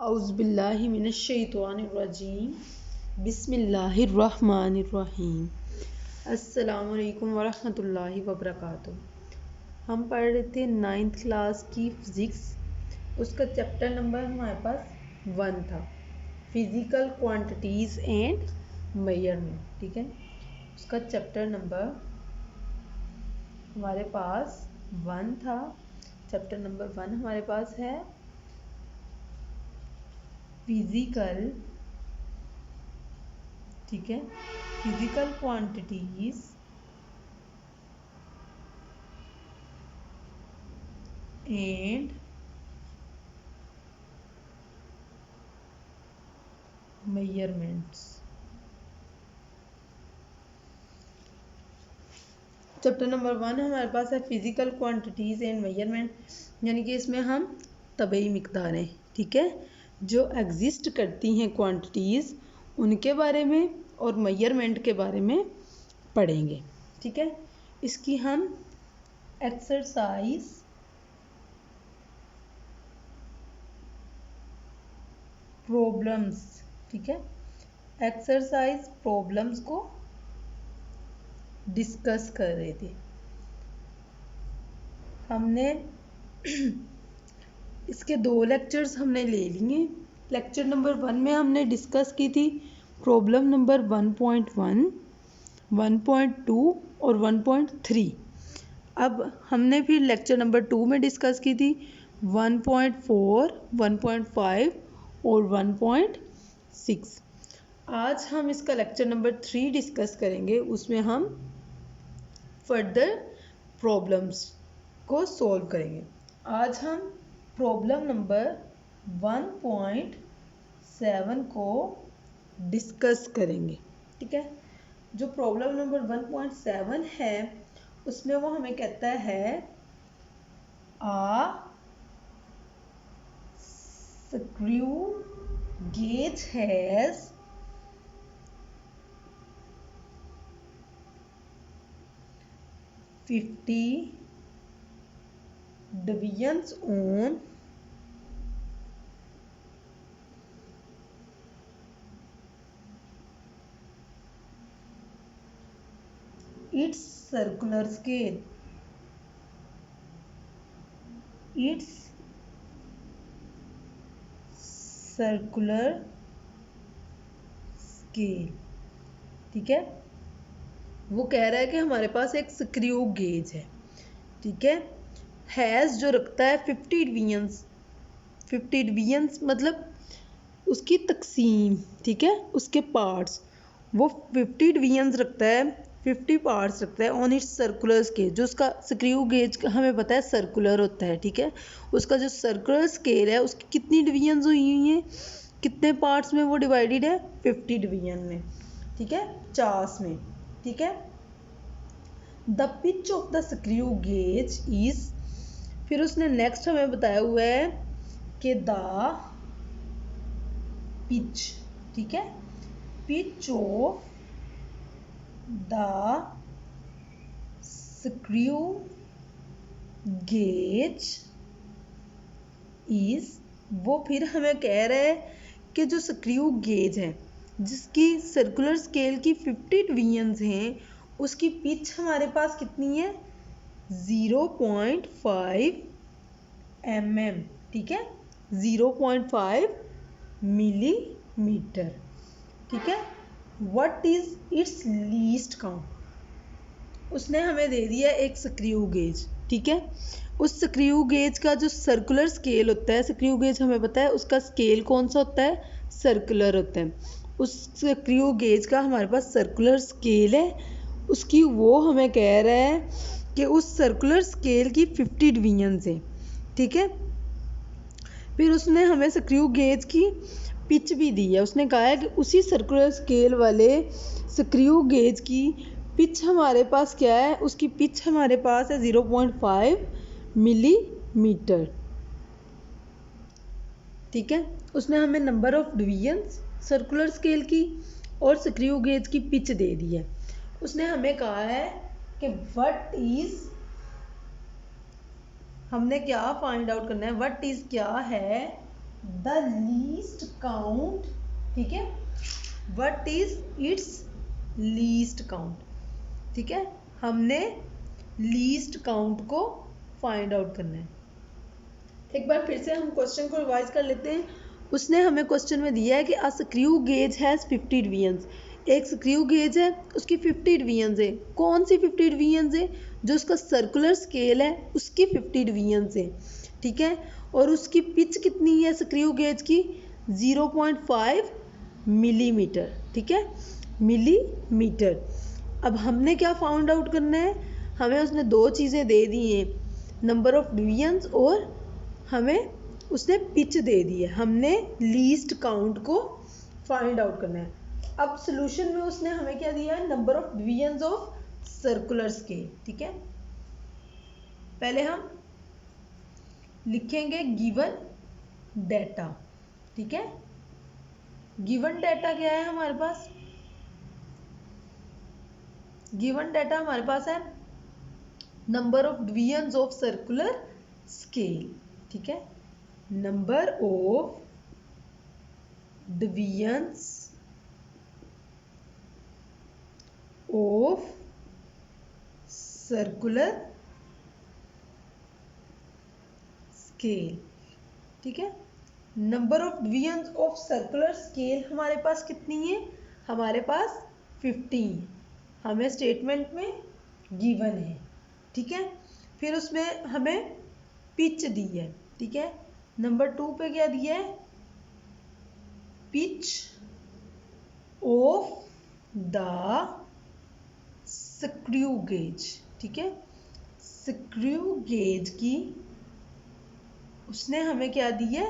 औज़ुबिल्लाहि मिनश्शैतानिर्रजीम बिस्मिल्लाहिर्रहमानिर्रहीम। अस्सलामु अलैकुम वरहमतुल्लाहि वबरकातुहू। हम पढ़ रहे थे 9th क्लास की फ़िज़िक्स। उसका चैप्टर नंबर हमारे पास 1 था, फिज़िकल क्वांटिटीज़ एंड मेजरमेंट। ठीक है, उसका चैप्टर नंबर हमारे पास 1 था। चैप्टर नंबर 1 हमारे पास है फिजिकल, ठीक है, physical quantities and measurements. Chapter number 1 हमारे पास है फिजिकल क्वांटिटीज एंड मेजरमेंट, यानी कि इसमें हम तबई मिकदारें, ठीक है, जो एग्जिस्ट करती हैं क्वांटिटीज़, उनके बारे में और मेजरमेंट के बारे में पढ़ेंगे। ठीक है, इसकी हम एक्सरसाइज प्रॉब्लम्स, ठीक है, एक्सरसाइज प्रॉब्लम्स को डिस्कस कर रहे थे। हमने इसके 2 लेक्चर्स हमने ले लिए। लेक्चर नंबर 1 में हमने डिस्कस की थी प्रॉब्लम नंबर 1.1, 1.2 और 1.3। अब हमने फिर लेक्चर नंबर 2 में डिस्कस की थी 1.4, 1.5 और 1.6। आज हम इसका लेक्चर नंबर 3 डिस्कस करेंगे। उसमें हम फर्दर प्रॉब्लम्स को सॉल्व करेंगे। आज हम प्रॉब्लम नंबर 1.7 को डिस्कस करेंगे। ठीक है, जो प्रॉब्लम नंबर 1.7 है उसमें वो हमें कहता है a screw gauge has 50 divisions on its circular scale. Its circular scale, ठीक है, वो कह रहा है कि हमारे पास एक स्क्रू गेज है। ठीक है, हैज़ जो रखता है 50 डिवीजन्स। 50 डिवीजन्स मतलब उसकी तकसीम, ठीक है, उसके पार्ट्स, वो 50 डिवीजन्स रखता है, 50 पार्ट्स रखता है ऑन इट्स सर्कुलर स्केल। जो उसका स्क्रू गेज हमें पता है सर्कुलर होता है। ठीक है, उसका जो सर्कुलर स्केल है उसकी कितनी डिवीजन्स हुई हैं, कितने पार्ट्स में वो डिवाइडेड है, 50 डिवीजन में। ठीक है, 50 में। ठीक है, the pitch of the screw gauge is, फिर उसने नेक्स्ट हमें बताया हुआ है कि द पिच, ठीक है, pitch of the screw gauge is, वो फिर हमें कह रहा है कि जो स्क्रू गेज है जिसकी सर्कुलर स्केल की 50 डिवीजन्स हैं, उसकी पिच हमारे पास कितनी है, 0.5 mm। ठीक है, 0.5 मिलीमीटर। ठीक है, what is it's least count, उसने हमें दे दिया एक स्क्रू गेज। ठीक है, उस स्क्रू गेज का जो सर्कुलर स्केल होता है, स्क्रू गेज हमें पता है उसका स्केल कौन सा होता है, सर्कुलर होता है। उस स्क्रू गेज का हमारे पास सर्कुलर स्केल है, उसकी वो हमें कह रहा है कि उस सर्कुलर स्केल की 50 डिवीजन्स हैं। ठीक है, फिर उसने हमें स्क्रू गेज की पिच भी दी है। उसने कहा है कि उसी सर्कुलर स्केल वाले स्क्रू गेज की पिच हमारे पास क्या है, उसकी पिच हमारे पास है 0.5 मिलीमीटर। ठीक है, उसने हमें number of divisions circular scale की और स्क्रू गेज की पिच दे दी है। उसने हमें कहा है कि व्हाट इज, हमने क्या फाइंड आउट करना है, व्हाट इज क्या है द लीस्ट काउंट, ठीक है, what is it's least count, ठीक है, हमने लीस्ट काउंट को फाइंड आउट करना है। एक बार फिर से हम क्वेश्चन को रिवाइज कर लेते हैं। उसने हमें क्वेश्चन में दिया है कि a screw gauge has 50 divisions, एक स्क्रू गेज है उसकी 50 डिवीजन्स है। कौन सी 50 डिवीजन्स है? जो उसका सर्कुलर स्केल है उसकी 50 डिवीजन्स है, ठीक है, और उसकी पिच कितनी है स्क्रू गेज की? 0.5 मिलीमीटर, ठीक है, मिलीमीटर। अब हमने क्या फाउंड आउट करना है? हमें उसने दो चीज़ें दे दी हैं, नंबर ऑफ डिवीजन्स और हमें उसने पिच दे दी है। हमने लीस्ट काउंट को फाइंड आउट करना है। अब सॉल्यूशन में उसने हमें क्या दिया है? Number of divisions of circular scale, ठीक है। पहले हम लिखेंगे गिवन डेटा, ठीक है। गिवन डेटा क्या है हमारे पास? गिवन डेटा हमारे पास है number of divisions of circular scale, ठीक है, number of divisions of circular scale, ठीक है। Number of divisions of circular scale हमारे पास कितनी है? हमारे पास 15 हमें स्टेटमेंट में गिवन है, ठीक है। फिर उसमें हमें पिच दी है, ठीक है। नंबर 2 पे क्या दिया है? Pitch of the screw gauge, ठीक है। स्क्रू गेज की उसने हमें क्या दी है?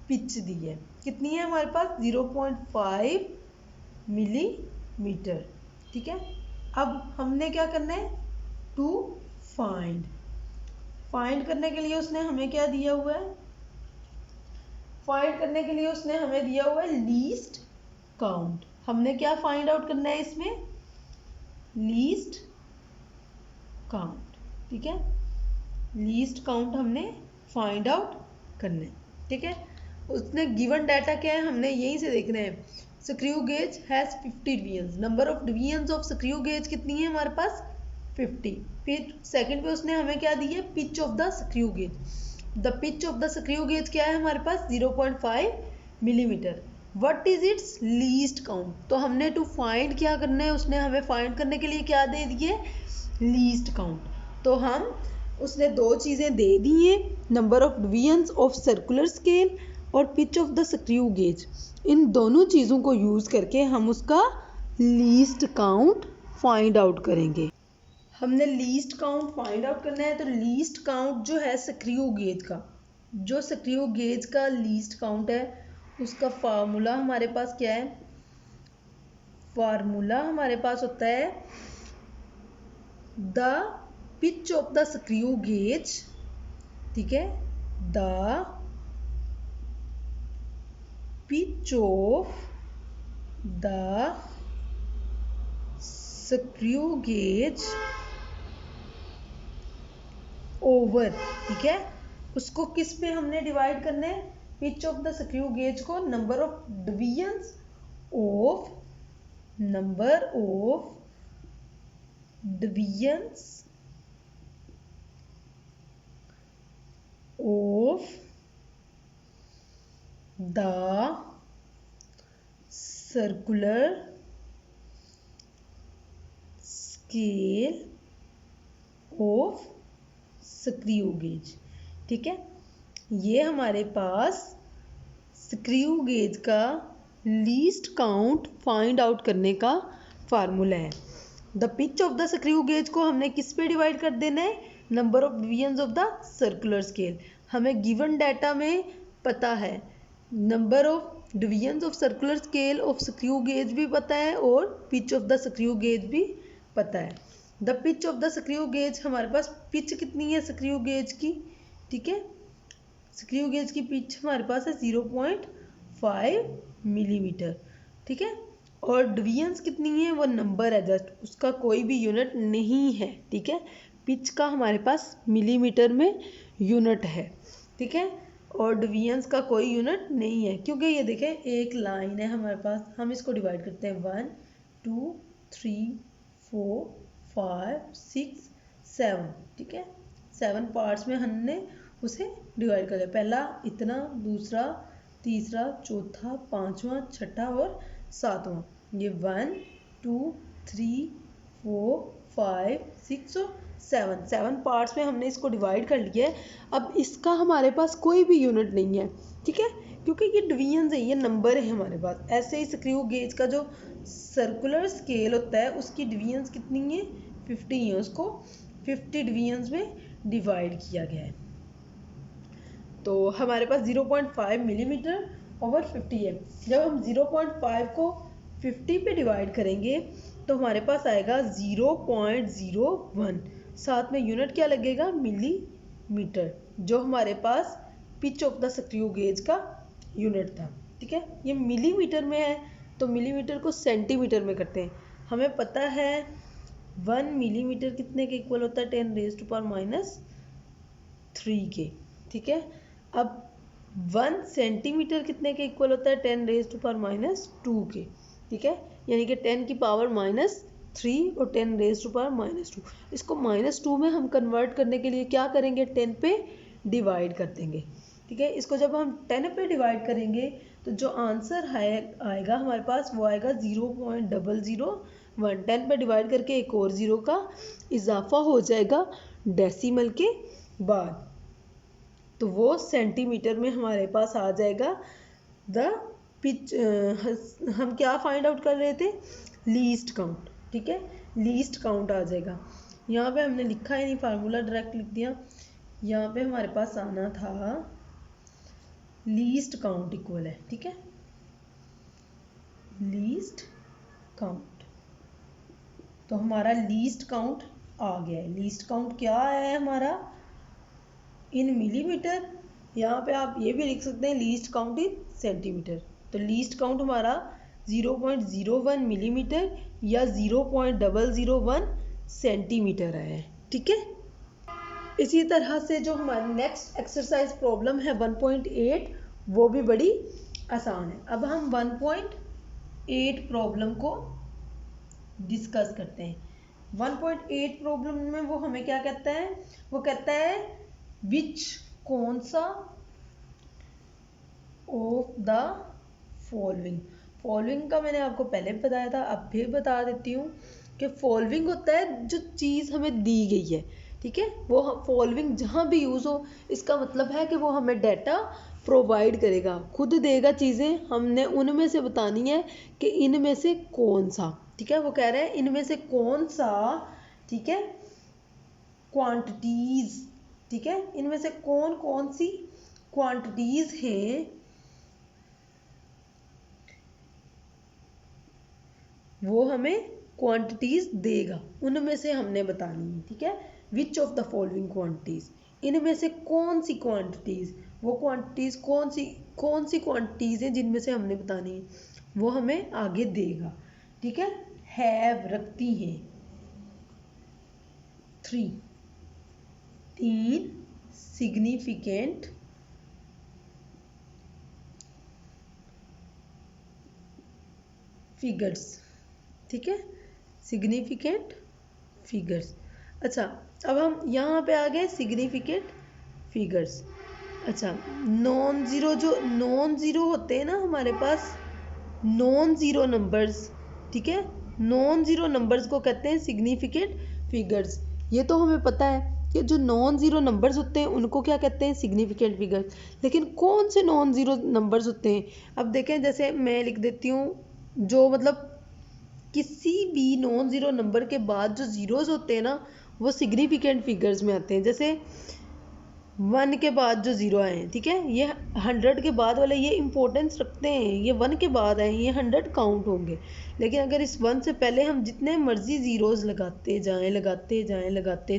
पिच दी है। कितनी है हमारे पास? 0.5 मिलीमीटर, ठीक है। अब हमने क्या करना है? टू फाइंड करने के लिए उसने हमें क्या दिया हुआ है? फाइंड करने के लिए उसने हमें दिया हुआ है लीस्ट काउंट। हमने क्या फाइंड आउट करना है इसमें? लीस्ट काउंट, ठीक है। लीस्ट काउंट हमने फाइंड आउट करना है, ठीक है। उसने गिवन डाटा क्या है हमने यहीं से देखना है। Screw gauge has 50 divisions, number of divisions of screw gauge कितनी है हमारे पास? 50। फिर सेकंड पे उसने हमें क्या दी है? Pitch of the screw gauge. The pitch of the screw gauge क्या है हमारे पास? 0.5 millimetre. What is it's least count? तो हमने टू फाइंड क्या करना है? उसने हमें फाइंड करने के लिए क्या दे दिए? Least count. तो हम उसने दो चीज़ें दे दी हैं, number of divisions of circular scale और pitch of the screw gauge. इन दोनों चीज़ों को यूज़ करके हम उसका लीस्ट काउंट फाइंड आउट करेंगे। हमने लीस्ट काउंट फाइंड आउट करना है, तो लीस्ट काउंट जो है स्क्रू गेज का, जो स्क्रू गेज का लीस्ट काउंट है उसका फार्मूला हमारे पास क्या है? फार्मूला हमारे पास होता है the pitch of the screw gauge, ठीक है, the pitch of the screw gauge over, ठीक है। उसको किस पे हमने डिवाइड करना है? Pitch of the screw gauge को number of divisions of of the circular scale of screw gauge, ठीक है। ये हमारे पास स्क्रू गेज का लीस्ट काउंट फाइंड आउट करने का फार्मूला है। The pitch of the screw gauge को हमने किस पे डिवाइड कर देना है? Number of divisions of the circular scale. हमें गिवन डाटा में पता है number of divisions of circular scale of screw gauge भी पता है और pitch of the screw gauge भी पता है। The pitch of the screw gauge, हमारे पास पिच कितनी है स्क्रू गेज की? ठीक है, स्क्रू गेज की पिच हमारे पास है 0.5 मिलीमीटर, ठीक है। और डिवीजन्स कितनी है? वो नंबर है जस्ट, उसका कोई भी यूनिट नहीं है, ठीक है। पिच का हमारे पास मिलीमीटर में यूनिट है, ठीक है। और डिवीजन्स का कोई यूनिट नहीं है, क्योंकि ये देखें एक लाइन है हमारे पास, हम इसको डिवाइड करते हैं 1 2 3 4 5 6 7, ठीक है 7 पार्ट्स में हमने उसे डिवाइड कर लिया, पहला इतना, दूसरा, तीसरा, चौथा, पांचवा, छठा और सातवां, ये 1 2 3 4 5 6 और 7 पार्ट्स में हमने इसको डिवाइड कर लिया है। अब इसका हमारे पास कोई भी यूनिट नहीं है, ठीक है, क्योंकि ये डिवीजन है, ये नंबर है हमारे पास। ऐसे ही स्क्रू गेज का जो सर्कुलर स्केल होता है उसकी डिवीजन्स कितनी है 50 है, उसको 50 डिवीजन्स में डिवाइड किया गया है। तो हमारे पास 0.5 मिलीमीटर ओवर 50 है। जब हम 0.5 को 50 पे डिवाइड करेंगे तो हमारे पास आएगा 0.01, साथ में यूनिट क्या लगेगा मिलीमीटर, जो हमारे पास pitch of the screw gauge का यूनिट था, ठीक है। ये मिलीमीटर में है तो मिलीमीटर को सेंटीमीटर में करते हैं। हमें पता है 1 मिलीमीटर कितने के इक्वल होता है 10⁻³ के, ठीक है। अब 1 सेंटीमीटर कितने के इक्वल होता है 10⁻² के, ठीक है, यानी कि 10 की पावर -3 और 10⁻²। इसको -2 में हम कन्वर्ट करने के लिए क्या करेंगे 10 पे डिवाइड कर देंगे, ठीक है। इसको जब हम 10 पे डिवाइड करेंगे तो जो आंसर आएगा हमारे पास वो आएगा 0.001। 10 पे डिवाइड करके एक और 0 का इजाफा हो जाएगा डेसिमल के बाद, तो वो सेंटीमीटर में हमारे पास आ जाएगा द पिच। हम क्या फाइंड आउट कर रहे थे लीस्ट काउंट, ठीक है, लीस्ट काउंट आ जाएगा। यहाँ पे हमने लिखा ही नहीं, फार्मूला डायरेक्ट लिख दिया। यहाँ पे हमारे पास आना था लीस्ट काउंट इक्वल है, ठीक है, लीस्ट काउंट। तो हमारा लीस्ट काउंट आ गया है। लीस्ट काउंट क्या है हमारा इन मिलीमीटर, यहाँ पे आप ये भी लिख सकते हैं लीस्ट काउंट इन सेंटीमीटर। तो लीस्ट काउंट हमारा 0.01 मिलीमीटर या 0.001 सेंटीमीटर है, ठीक है। इसी तरह से जो हमारी नेक्स्ट एक्सरसाइज प्रॉब्लम है 1.8, वो भी बड़ी आसान है। अब हम 1.8 प्रॉब्लम को डिस्कस करते हैं। 1.8 प्रॉब्लम में वो हमें क्या कहता है, वो कहता है विच कौन सा ऑफ द फॉलोइंग का मैंने आपको पहले बताया था, अब फिर बता देती हूँ कि फॉलोइंग होता है जो चीज़ हमें दी गई है, ठीक है। वो फॉलोइंग जहाँ भी यूज़ हो, इसका मतलब है कि वो हमें डाटा प्रोवाइड करेगा, खुद देगा चीज़ें, हमने उनमें से बतानी है कि इनमें से कौन सा, ठीक है। वो कह रहे हैं इनमें से कौन सा, ठीक है, क्वांटिटीज़, ठीक है, इनमें से कौन कौन सी क्वांटिटीज़ हैं वो हमें क्वांटिटीज़ देगा, उनमें से हमने बतानी है, ठीक है। Which of the following quantities, इनमें से कौन सी क्वांटिटीज़, वो क्वांटिटीज़ कौन सी क्वांटिटीज़ हैं जिनमें से हमने बतानी है, वो हमें आगे देगा, ठीक है। हैव रखती हैं 3 सिग्निफिकेंट फिगर्स, ठीक है, सिग्निफिकेंट फिगर्स। अच्छा, अब हम यहाँ पे आ गए सिग्निफिकेंट फिगर्स। अच्छा, नॉन ज़ीरो होते हैं ना हमारे पास, नॉन ज़ीरो नंबर्स, ठीक है, नॉन ज़ीरो नंबर्स को कहते हैं सिग्निफिकेंट फिगर्स। ये तो हमें पता है कि जो नॉन ज़ीरो नंबर्स होते हैं उनको क्या कहते हैं सिग्निफिकेंट फिगर्स। लेकिन कौन से नॉन ज़ीरो नंबर्स होते हैं, अब देखें, जैसे मैं लिख देती हूँ, जो मतलब किसी भी नॉन ज़ीरो नंबर के बाद जो ज़ीरोज़ होते हैं ना वो सिग्निफिकेंट फिगर्स में आते हैं। जैसे 1 के बाद जो ज़ीरो आए हैं, ठीक है, ये 100 के बाद वाले ये इंपॉर्टेंस रखते हैं, ये 1 के बाद आए, ये 100 काउंट होंगे। लेकिन अगर इस 1 से पहले हम जितने मर्जी ज़ीरोज़ लगाते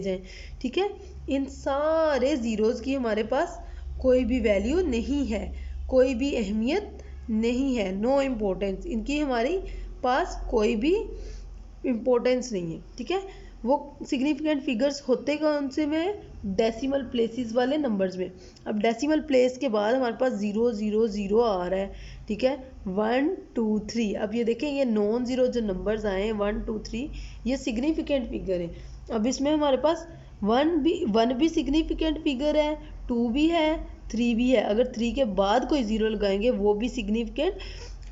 जाएं, ठीक है, इन सारे ज़ीरोज़ की हमारे पास कोई भी वैल्यू नहीं है, कोई भी अहमियत नहीं है, नो इम्पोर्टेंस, इनकी हमारी पास कोई भी इम्पोर्टेंस नहीं है, ठीक है। वो सिग्निफिकेंट फिगर्स होते कौन से में, डेसिमल प्लेसेस वाले नंबर्स में। अब डेसिमल प्लेस के बाद हमारे पास 0 0 0 आ रहा है, ठीक है, 1 2 3। अब ये देखें, ये नॉन ज़ीरो जो नंबर्स आए हैं 1 2 3, ये सिग्निफिकेंट फिगर है। अब इसमें हमारे पास 1 भी सिग्निफिकेंट फिगर है, 2 भी है, 3 भी है। अगर 3 के बाद कोई ज़ीरो लगाएंगे वो भी सिग्निफिकेंट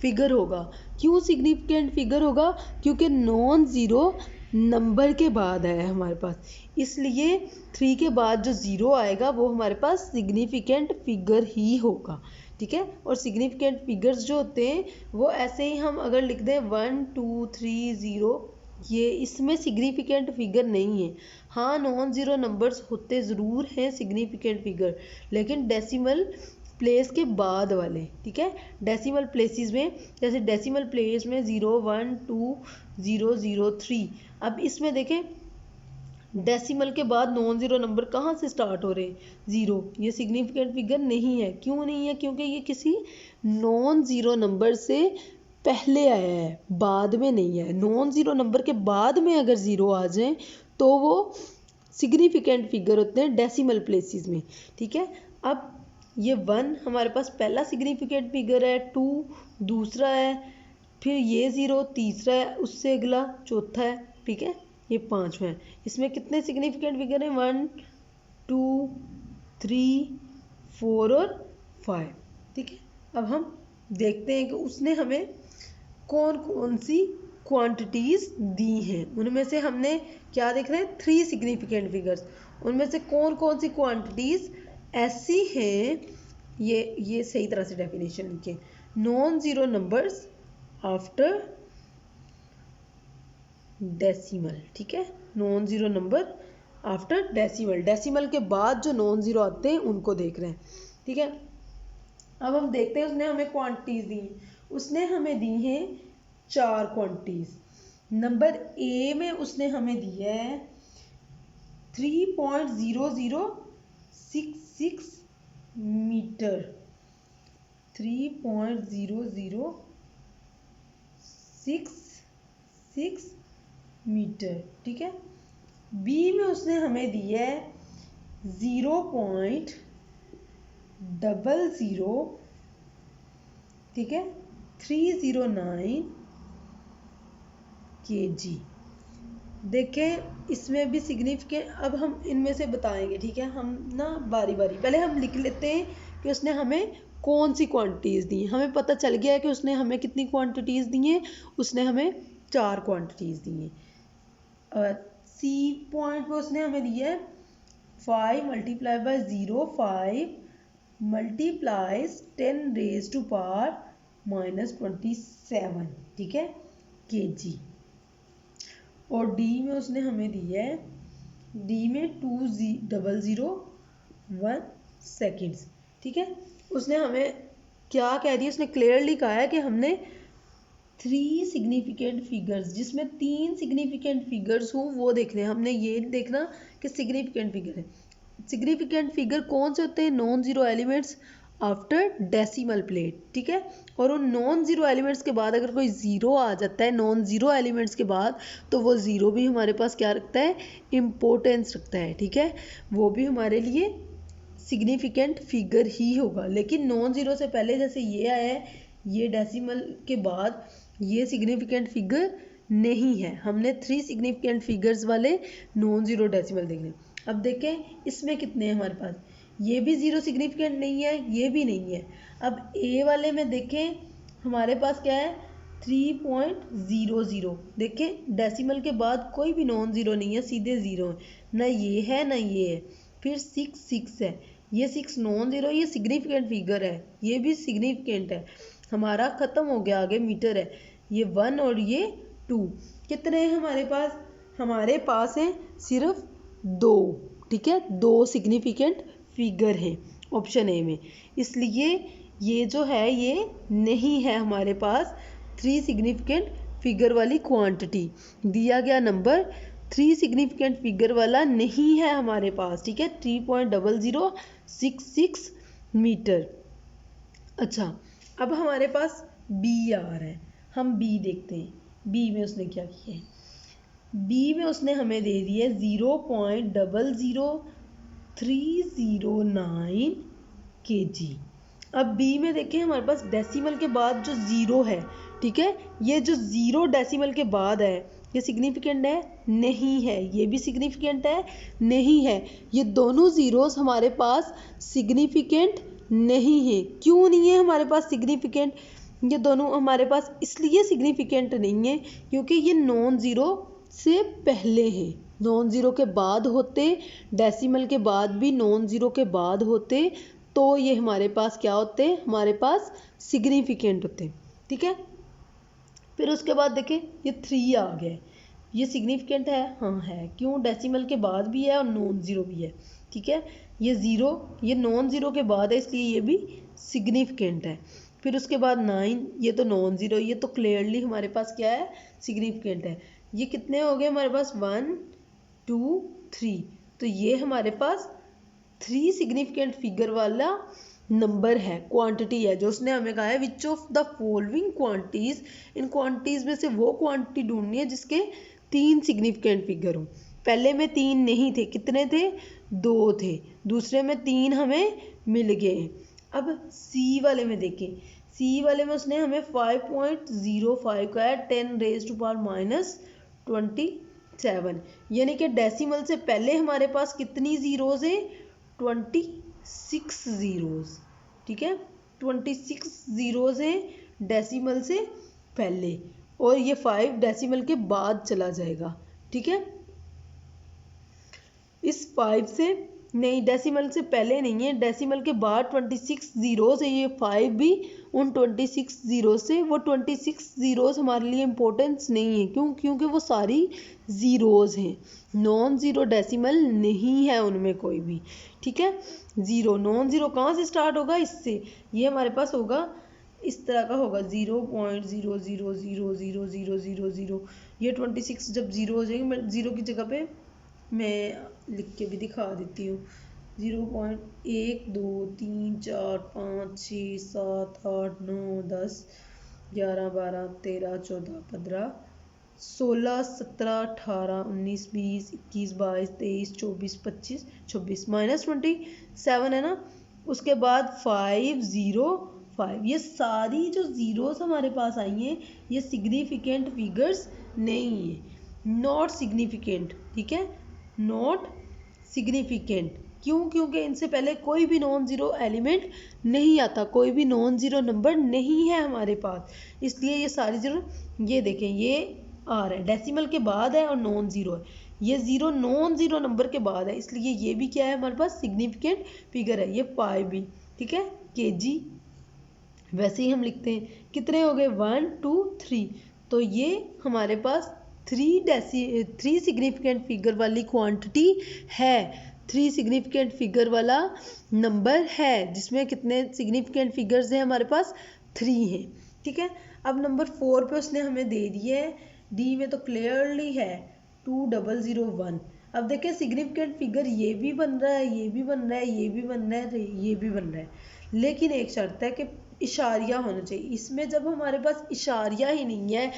फिगर होगा। क्यों सिग्निफिकेंट फिगर होगा? क्योंकि नॉन ज़ीरो नंबर के बाद आया है हमारे पास, इसलिए 3 के बाद जो ज़ीरो आएगा वो हमारे पास सिग्निफिकेंट फिगर ही होगा, ठीक है। और सिग्निफिकेंट फिगर्स जो होते हैं वो ऐसे ही हम अगर लिख दें 1 2 3 0, ये इसमें सिग्निफिकेंट फिगर नहीं है। हाँ, नॉन ज़ीरो नंबर्स होते ज़रूर हैं सिग्निफिकेंट फिगर, लेकिन डेसिमल प्लेस के बाद वाले, ठीक है। डेसिमल प्लेसेस में, जैसे डेसिमल प्लेस में 0 1 2 0 0 3। अब इसमें देखें, डेसिमल के बाद नॉन ज़ीरो नंबर कहाँ से स्टार्ट हो रहे हैं, 0। ये सिग्निफिकेंट फिगर नहीं है। क्यों नहीं है? क्योंकि ये किसी नॉन ज़ीरो नंबर से पहले आया है, बाद में नहीं है। नॉन ज़ीरो नंबर के बाद में अगर ज़ीरो आ जाए तो वो सिग्निफिकेंट फिगर होते हैं डेसिमल प्लेसेस में, ठीक है। अब ये 1 हमारे पास पहला सिग्निफिकेंट फिगर है, 2 दूसरा है, फिर ये 0 तीसरा है, उससे अगला चौथा है, ठीक है, ये पांचवा है। इसमें कितने सिग्निफिकेंट फिगर हैं? 1 2 3 4 और 5, ठीक है। अब हम देखते हैं कि उसने हमें कौन कौन सी क्वांटिटीज़ दी हैं। उनमें से हमने क्या देख रहे हैं? 3 सिग्निफिकेंट फिगर्स। उनमें से कौन कौन सी क्वांटिटीज़ ऐसी हैं, ये सही तरह से डेफिनेशन लिखें। Non zero numbers after decimal, ठीक है, non zero number after decimal. Decimal के बाद जो नॉन ज़ीरो आते हैं उनको देख रहे हैं, ठीक है। अब हम देखते हैं उसने हमें क्वांटिटीज़ दी। उसने हमें दी हैं 4 क्वांटिटीज़। नंबर ए में उसने हमें दिया है 3.0066 मीटर, 3.0066 मीटर, ठीक है। बी में उसने हमें दिया है 0.00, ठीक है, 309 kg। देखें, इसमें भी सिग्निफिकेंट, अब हम इनमें से बताएंगे, ठीक है। हम ना बारी बारी पहले हम लिख लेते हैं कि उसने हमें कौन सी क्वांटिटीज़ दी। हमें पता चल गया है कि उसने हमें कितनी क्वांटिटीज़ दी हैं। उसने हमें 4 क्वांटिटीज़ दी हैं। और सी पॉइंट पे उसने हमें दिया है 5 multiply by 0 5 multiplies 10 raise to power -27, ठीक है, kg। और डी में उसने हमें दिया है, डी में 2.001 सेकेंड्स, ठीक है। उसने हमें क्या कह दिया? उसने क्लियरली कहा है कि हमने 3 सिग्निफिकेंट फिगर्स, जिसमें 3 सिग्निफिकेंट फिगर्स हों वो देखने हैं। हमने ये देखना कि सिग्निफिकेंट फिगर है। सिग्निफिकेंट फिगर कौन से होते हैं? Non zero elements after decimal place, ठीक है। और उन नॉन ज़ीरो एलिमेंट्स के बाद अगर कोई ज़ीरो आ जाता है नॉन ज़ीरो एलिमेंट्स के बाद, तो वो ज़ीरो भी हमारे पास क्या रखता है? इम्पोर्टेंस रखता है, ठीक है। वो भी हमारे लिए सिग्निफिकेंट फिगर ही होगा। लेकिन नॉन ज़ीरो से पहले जैसे ये आया है, ये डेसिमल के बाद ये सिग्निफिकेंट फिगर नहीं है। हमने 3 सिग्निफिकेंट फिगर्स वाले नॉन ज़ीरो डेसिमल देखने। अब देखें इसमें कितने हैं हमारे पास। ये भी 0 सिग्निफिकेंट नहीं है, ये भी नहीं है। अब ए वाले में देखें हमारे पास क्या है? 3.00। देखें डेसिमल के बाद कोई भी नॉन ज़ीरो नहीं है, सीधे ज़ीरो है। ना ये है ना ये है। फिर 6 है, ये 6 नॉन ज़ीरो, ये सिग्निफिकेंट फिगर है, ये भी सिग्निफिकेंट है। हमारा ख़त्म हो गया, आगे मीटर है। ये 1 और ये 2। कितने हैं हमारे पास? हमारे पास हैं सिर्फ 2, ठीक है। 2 सिग्निफिकेंट फिगर हैं ऑप्शन ए में, इसलिए ये जो है ये नहीं है हमारे पास 3 सिग्निफिकेंट फिगर वाली क्वांटिटी। दिया गया नंबर 3 सिग्निफिकेंट फिगर वाला नहीं है हमारे पास, ठीक है। 3.0066 मीटर। अच्छा, अब हमारे पास बी आ रहा है, हम बी देखते हैं। बी में उसने क्या किया है? बी में उसने हमें दे दी है 0.00309 kg। अब बी में देखें हमारे पास डेसिमल के बाद जो ज़ीरो है, ठीक है, ये जो ज़ीरो डेसिमल के बाद है ये सिग्निफिकेंट है? नहीं है। ये भी सिग्निफिकेंट है? नहीं है। ये दोनों ज़ीरोस हमारे पास सिग्निफिकेंट नहीं है। क्यों नहीं है हमारे पास सिग्निफिकेंट? ये दोनों हमारे पास इसलिए सिग्निफिकेंट नहीं है क्योंकि ये नॉन ज़ीरो से पहले है। नॉन ज़ीरो के बाद होते, डेसिमल के बाद भी नॉन ज़ीरो के बाद होते, तो ये हमारे पास क्या होते? हमारे पास सिग्निफिकेंट होते। ठीक है, फिर उसके बाद देखें ये 3 आ गया। ये सिग्निफिकेंट है? हाँ है। क्यों? डेसिमल के बाद भी है और नॉन ज़ीरो भी है। ठीक है, ये ज़ीरो, ये नॉन ज़ीरो के बाद है, इसलिए ये भी सिग्निफिकेंट है। फिर उसके बाद 9, ये तो नॉन ज़ीरो, ये तो क्लियरली हमारे पास क्या है? सिग्निफिकेंट है। ये कितने हो गए हमारे पास? 1 2 3, तो ये हमारे पास 3 सिग्निफिकेंट फिगर वाला नंबर है, क्वांटिटी है, जो उसने हमें कहा है which of the following quantities, in quantities में से वो क्वांटिटी ढूंढनी है जिसके 3 सिग्निफिकेंट फिगर हो। पहले में 3 नहीं थे, कितने थे? 2 थे। दूसरे में 3 हमें मिल गए। अब सी वाले में देखें, सी वाले में उसने हमें 5.05 का है 10⁻⁻27, यानी कि डेसिमल से पहले हमारे पास कितनी ज़ीरोज़ है? 26 ज़ीरोज़। ठीक है, 26 ज़ीरोज़ हैं डेसिमल से पहले, और ये 5 डेसिमल के बाद चला जाएगा। ठीक है, इस 5 से नहीं, डेसिमल से पहले नहीं है, डेसिमल के बाद 26 ज़ीरोज़ है। ये 5 भी उन 26 ज़ीरो से, वो 26 ज़ीरोज़ हमारे लिए इम्पोर्टेंस नहीं है। क्यों? क्योंकि वो सारी ज़ीरोज़ हैं, नॉन ज़ीरो डेसिमल नहीं है उनमें कोई भी। ठीक है, ज़ीरो, नॉन ज़ीरो कहाँ से स्टार्ट होगा? इससे। ये हमारे पास होगा इस तरह का होगा 0.0000000, ये 26 जब ज़ीरो हो जाएंगे, मैं ज़ीरो की जगह पे मैं लिख के भी दिखा देती हूँ। 0.1 2 3 4 5 6 7 8 9 10 11 12 13 14 15 16 17 18 19 20 21 22 23 24 25 26 -27 है ना। उसके बाद 505, ये सारी जो ज़ीरोस हमारे पास आई हैं ये सिग्निफिकेंट फिगर्स नहीं है, नॉट सिग्निफिकेंट। ठीक है, नॉट सिग्निफिकेंट। क्यों? क्योंकि इनसे पहले कोई भी नॉन ज़ीरो एलिमेंट नहीं आता, कोई भी नॉन ज़ीरो नंबर नहीं है हमारे पास, इसलिए ये सारी ज़ीरो। ये देखें, ये आ रहा है डेसिमल के बाद है और नॉन ज़ीरो है। ये ज़ीरो नॉन ज़ीरो नंबर के बाद है, इसलिए ये भी क्या है हमारे पास? सिग्निफिकेंट फिगर है। ये 5 भी, ठीक है, kg वैसे ही हम लिखते हैं। कितने हो गए? 1 2 3, तो ये हमारे पास 3 सिग्निफिकेंट फिगर वाली क्वांटिटी है, 3 सिग्निफिकेंट फिगर वाला नंबर है, जिसमें कितने सिग्निफिकेंट फिगर्स हैं हमारे पास? 3 हैं। ठीक है, अब नंबर 4 पे उसने हमें दे दिए है, डी में तो क्लियरली है 2001। अब देखें सिग्निफिकेंट फिगर ये भी बन रहा है, ये भी बन रहा है, ये भी बन रहा है, ये भी बन रहा है, लेकिन एक शर्त है कि इशारिया होना चाहिए इसमें। जब हमारे पास इशारिया ही नहीं है,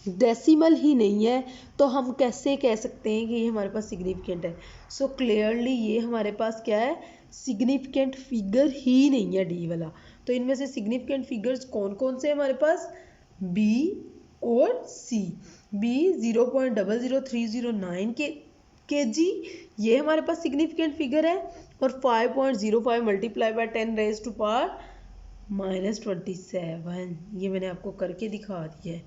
डेसिमल ही नहीं है, तो हम कैसे कह सकते हैं कि ये हमारे पास सिग्निफिकेंट है? सो क्लियरली ये हमारे पास क्या है? सिग्निफिकेंट फिगर ही नहीं है डी वाला। तो इनमें से सिग्निफिकेंट फिगर्स कौन कौन से हमारे पास? बी और सी। बी 0.00309 kg, ये हमारे पास सिग्निफिकेंट फिगर है, और 5.05 मल्टीप्लाई बाय 10⁻⁻27, ये मैंने आपको करके दिखा दिया है।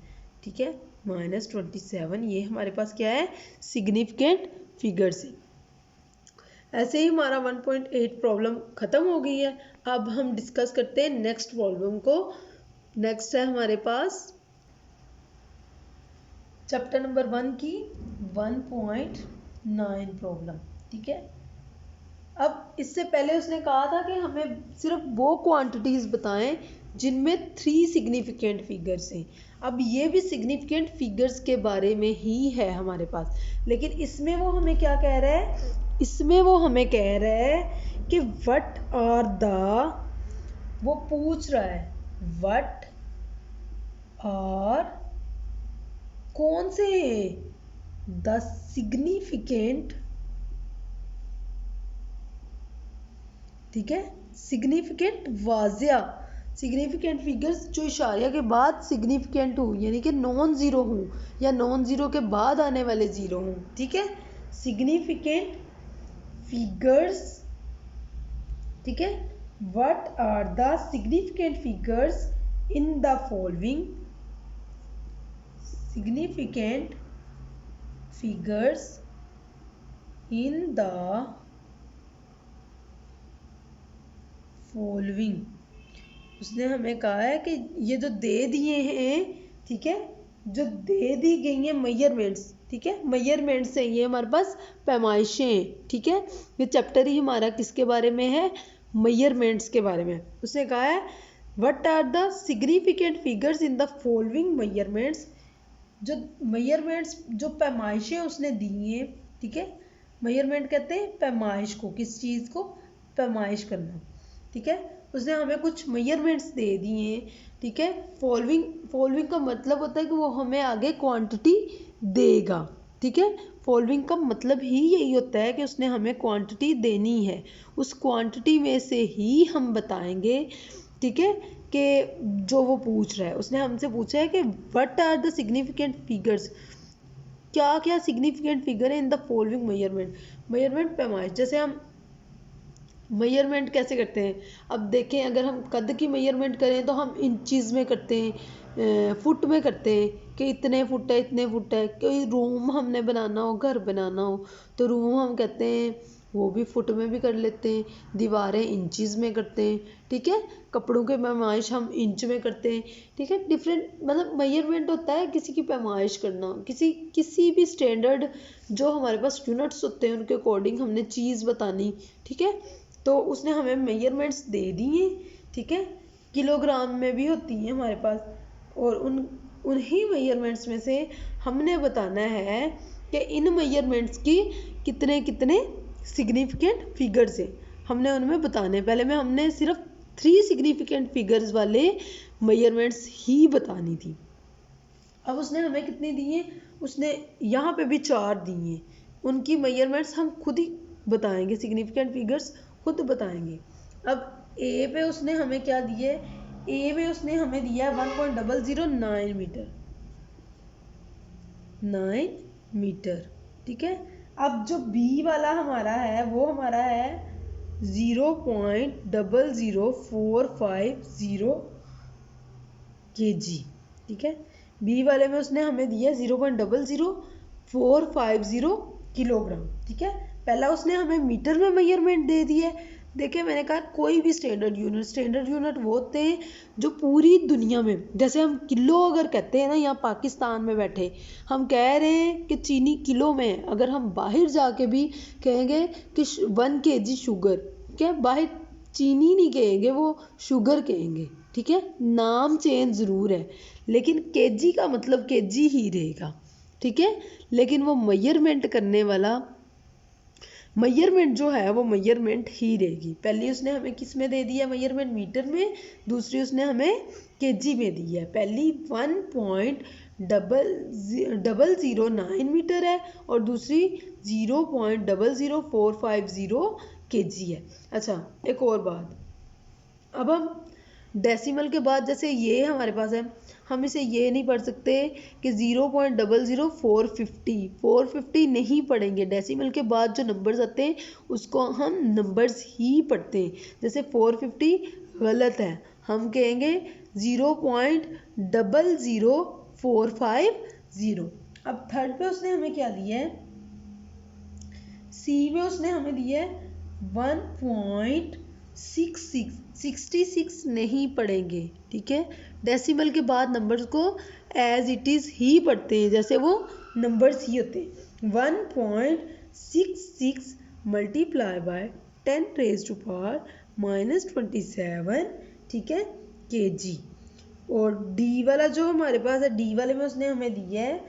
ठीक है, -27, ये हमारे पास क्या है? सिग्निफिकेंट फिगर से। ऐसे ही हमारा 1.8 प्रॉब्लम ख़त्म हो गई है। अब हम डिस्कस करते हैं नेक्स्ट प्रॉब्लम को। नेक्स्ट है हमारे पास चैप्टर नंबर 1 की 1.9 प्रॉब्लम। ठीक है, अब इससे पहले उसने कहा था कि हमें सिर्फ वो क्वांटिटीज़ बताएं जिनमें 3 सिग्निफिकेंट फिगर्स हैं। अब ये भी सिग्निफिकेंट फिगर्स के बारे में ही है हमारे पास, लेकिन इसमें वो हमें क्या कह रहा है? इसमें वो हमें कह रहा है कि व्हाट आर द, वो पूछ रहा है व्हाट आर, कौन से द सिग्निफिकेंट, ठीक है, सिग्निफिकेंट वाजिया, सिग्निफिकेंट फिगर्स जो इशारिया के बाद सिग्निफिकेंट हो, यानी कि नॉन ज़ीरो हो या नॉन ज़ीरो के बाद आने वाले ज़ीरो हो, ठीक है, सिग्निफिकेंट फिगर्स, ठीक है, what are the significant figures in the following, significant figures in the following. उसने हमें कहा है कि ये जो दे दिए हैं, ठीक है, जो दे दी गई हैं मेजरमेंट्स, ठीक है, मेजरमेंट्स है ये हमारे पास पैमाइशें हैं, ठीक है, ये चैप्टर ही हमारा किसके बारे में है, मेजरमेंट्स के बारे में। उसने कहा है what are the significant figures in the following measurements, जो मेजरमेंट्स जो पैमाइशें उसने दी हैं, ठीक है, मेजरमेंट कहते हैं पैमाइश को, किस चीज़ को, पैमाइश करना, ठीक है, उसने हमें कुछ मेजरमेंट्स दे दिए हैं, ठीक है, फॉलोइंग का मतलब होता है कि वो हमें आगे क्वांटिटी देगा, ठीक है, फॉलोइंग का मतलब ही यही होता है कि उसने हमें क्वांटिटी देनी है, उस क्वांटिटी में से ही हम बताएंगे, ठीक है, कि जो वो पूछ रहा है। उसने हमसे पूछा है कि what are the significant figures, क्या क्या सिग्निफिकेंट फिगर है in the following measurement, measurement पैमाइश। जैसे हम मेजरमेंट कैसे करते हैं, अब देखें अगर हम कद की मेजरमेंट करें तो हम इंचज़ में करते हैं, फुट में करते हैं कि इतने फुट है, इतने फुट है। कोई रूम हमने बनाना हो, घर बनाना हो तो रूम हम कहते हैं वो भी फुट में भी कर लेते हैं, दीवारें इंचज़ में करते हैं, ठीक है, कपड़ों के पैमाइश हम इंच में करते हैं, ठीक है, डिफरेंट मतलब मेजरमेंट होता है किसी की पैमाइश करना, किसी भी स्टैंडर्ड जो हमारे पास यूनिट्स होते हैं उनके अकॉर्डिंग हमने चीज़ बतानी, ठीक है, तो उसने हमें मेजरमेंट्स दे दिए, ठीक है, किलोग्राम में भी होती हैं हमारे पास, और उन्हीं मेजरमेंट्स में से हमने बताना है कि इन मेजरमेंट्स की कितने कितने सिग्निफिकेंट फिगर्स हैं, हमने उनमें बताने। पहले में हमने सिर्फ 3 सिग्निफिकेंट फिगर्स वाले मेजरमेंट्स ही बतानी थी। अब उसने हमें कितने दिए, उसने यहाँ पे भी 4 दिए, उनकी मेजरमेंट्स हम खुद ही बताएंगे, सिग्निफिकेंट फिगर्स खुद बताएंगे। अब ए पे उसने हमें क्या दिए, ए पे उसने हमें दिया 1.009 मीटर, 9 मीटर, ठीक है। अब जो बी वाला हमारा है वो हमारा है 0.00450 kg, ठीक है, बी वाले में उसने हमें दिया 0.00450 किलोग्राम, ठीक है। पहला उसने हमें मीटर में मेजरमेंट दे दिया है। देखिए मैंने कहा कोई भी स्टैंडर्ड यूनिट वो होते हैं जो पूरी दुनिया में, जैसे हम किलो अगर कहते हैं ना, यहाँ पाकिस्तान में बैठे हम कह रहे हैं कि चीनी किलो में, अगर हम बाहर जाके भी कहेंगे कि 1 kg शुगर, क्या बाहर चीनी नहीं कहेंगे, वो शुगर कहेंगे, ठीक है, नाम चेंज ज़रूर है लेकिन केजी का मतलब केजी ही रहेगा, ठीक है, लेकिन वो मेजरमेंट करने वाला मेजरमेंट जो है वो मेजरमेंट ही रहेगी। पहली उसने हमें किस में दे दिया मेजरमेंट, मीटर में, दूसरी उसने हमें केजी में दी है। पहली 1.009 मीटर है और दूसरी 0.00450 केजी है। अच्छा एक और बात, अब हम डेसिमल के बाद जैसे ये हमारे पास है, हम इसे ये नहीं पढ़ सकते कि 0.00450 नहीं पढ़ेंगे। डेसिमल के बाद जो नंबर्स आते हैं उसको हम नंबर्स ही पढ़ते हैं। जैसे 450 गलत है, हम कहेंगे 0.00450। अब थर्ड पे उसने हमें क्या दिया है, सी में उसने हमें दिया है 1.66 नहीं पढ़ेंगे, ठीक है। डेसिमल के बाद नंबर्स को एज इट इज़ ही पढ़ते हैं, जैसे वो नंबर्स ही होते हैं। 1.66 मल्टीप्लाई बाय 10⁻⁻27, ठीक है, kg। और डी वाला जो हमारे पास है, डी वाले में उसने हमें दिया है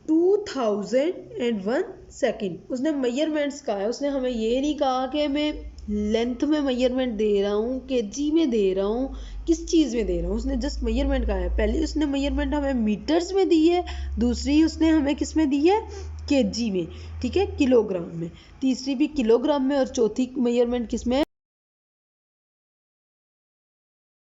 2001 सेकेंड। उसने मेजरमेंट्स कहा है, उसने हमें ये नहीं कहा कि हमें लेंथ में मेजरमेंट दे रहा हूँ, केजी में दे रहा हूँ, किस चीज़ में दे रहा हूँ, उसने जस्ट मेजरमेंट कहा है। पहले उसने मेजरमेंट हमें मीटर्स में दी है, दूसरी उसने हमें किस में दी है, केजी में, ठीक है, किलोग्राम में, तीसरी भी किलोग्राम में, और चौथी मेजरमेंट किस में